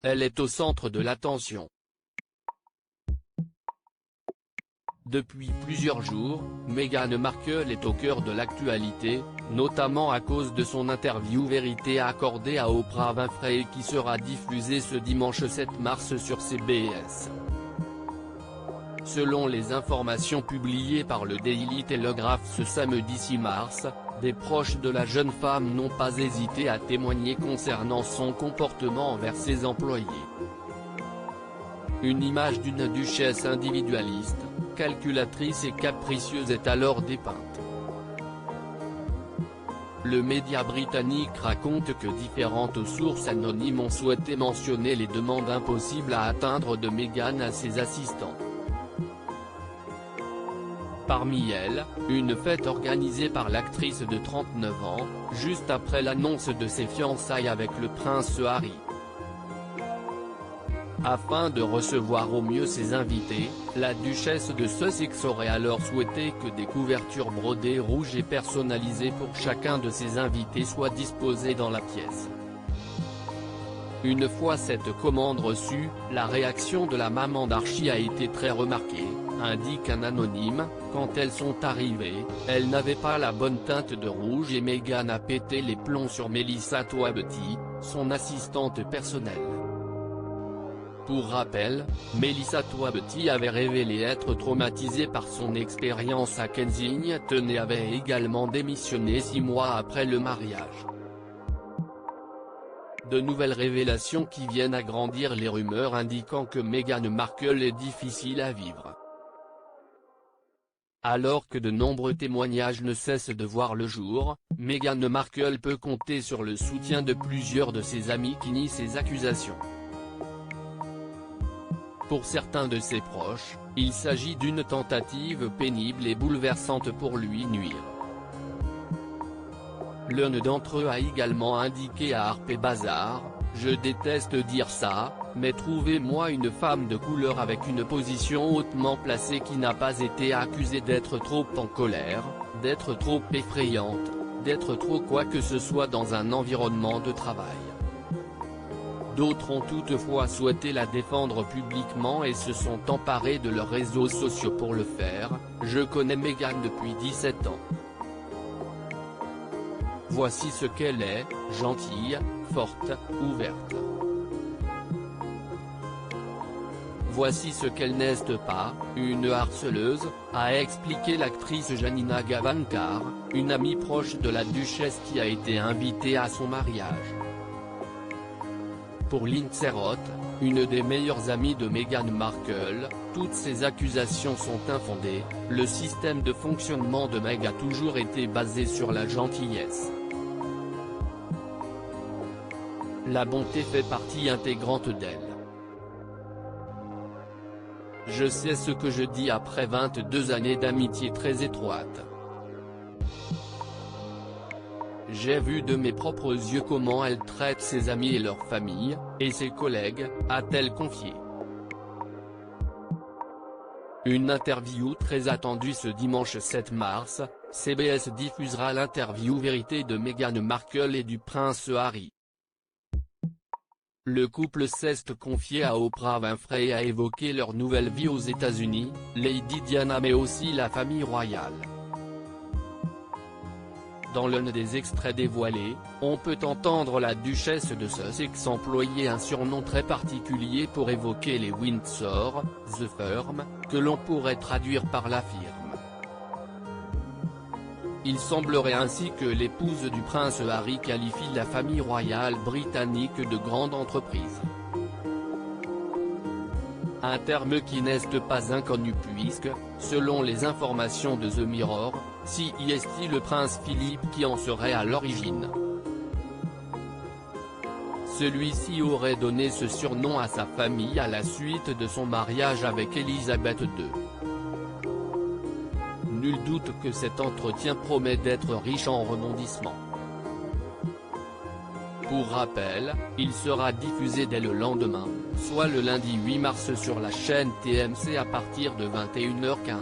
elle est au centre de l'attention. Depuis plusieurs jours, Meghan Markle est au cœur de l'actualité, notamment à cause de son interview vérité accordée à Oprah Winfrey qui sera diffusée ce dimanche 7 mars sur CBS. Selon les informations publiées par le Daily Telegraph ce samedi 6 mars, des proches de la jeune femme n'ont pas hésité à témoigner concernant son comportement envers ses employés. Une image d'une duchesse individualiste, calculatrice et capricieuse est alors dépeinte. Le média britannique raconte que différentes sources anonymes ont souhaité mentionner les demandes impossibles à atteindre de Meghan à ses assistants. Parmi elles, une fête organisée par l'actrice de 39 ans, juste après l'annonce de ses fiançailles avec le prince Harry. Afin de recevoir au mieux ses invités, la duchesse de Sussex aurait alors souhaité que des couvertures brodées rouges et personnalisées pour chacun de ses invités soient disposées dans la pièce. Une fois cette commande reçue, la réaction de la maman d'Archie a été très remarquée, indique un anonyme. Quand elles sont arrivées, elles n'avaient pas la bonne teinte de rouge et Meghan a pété les plombs sur Melissa Toabetty, son assistante personnelle. Pour rappel, Melissa Toabetty avait révélé être traumatisée par son expérience à Kensington et avait également démissionné 6 mois après le mariage. De nouvelles révélations qui viennent agrandir les rumeurs indiquant que Meghan Markle est difficile à vivre. Alors que de nombreux témoignages ne cessent de voir le jour, Meghan Markle peut compter sur le soutien de plusieurs de ses amis qui nient ces accusations. Pour certains de ses proches, il s'agit d'une tentative pénible et bouleversante pour lui nuire. L'un d'entre eux a également indiqué à Harper's Bazaar, « Je déteste dire ça, mais trouvez-moi une femme de couleur avec une position hautement placée qui n'a pas été accusée d'être trop en colère, d'être trop effrayante, d'être trop quoi que ce soit dans un environnement de travail. » D'autres ont toutefois souhaité la défendre publiquement et se sont emparés de leurs réseaux sociaux pour le faire. « Je connais Meghan depuis 17 ans. Voici ce qu'elle est, gentille, forte, ouverte. Voici ce qu'elle n'est pas, une harceleuse », a expliqué l'actrice Janina Gavankar, une amie proche de la duchesse qui a été invitée à son mariage. Pour Lindsay Roth, une des meilleures amies de Meghan Markle, toutes ces accusations sont infondées. Le système de fonctionnement de Meg a toujours été basé sur la gentillesse. La bonté fait partie intégrante d'elle. Je sais ce que je dis après 22 années d'amitié très étroite. J'ai vu de mes propres yeux comment elle traite ses amis et leur famille, et ses collègues, a-t-elle confié. Une interview très attendue ce dimanche 7 mars, CBS diffusera l'interview vérité de Meghan Markle et du prince Harry. Le couple s'est confié à Oprah Winfrey et a évoqué leur nouvelle vie aux États-Unis, Lady Diana mais aussi la famille royale. Dans l'un des extraits dévoilés, on peut entendre la duchesse de Sussex employer un surnom très particulier pour évoquer les Windsor, The Firm, que l'on pourrait traduire par la firme. Il semblerait ainsi que l'épouse du prince Harry qualifie la famille royale britannique de grande entreprise. Un terme qui n'est pas inconnu puisque, selon les informations de The Mirror, c'est le prince Philippe qui en serait à l'origine. Celui-ci aurait donné ce surnom à sa famille à la suite de son mariage avec Élisabeth II. Nul doute que cet entretien promet d'être riche en rebondissements. Pour rappel, il sera diffusé dès le lendemain, soit le lundi 8 mars sur la chaîne TMC à partir de 21h15.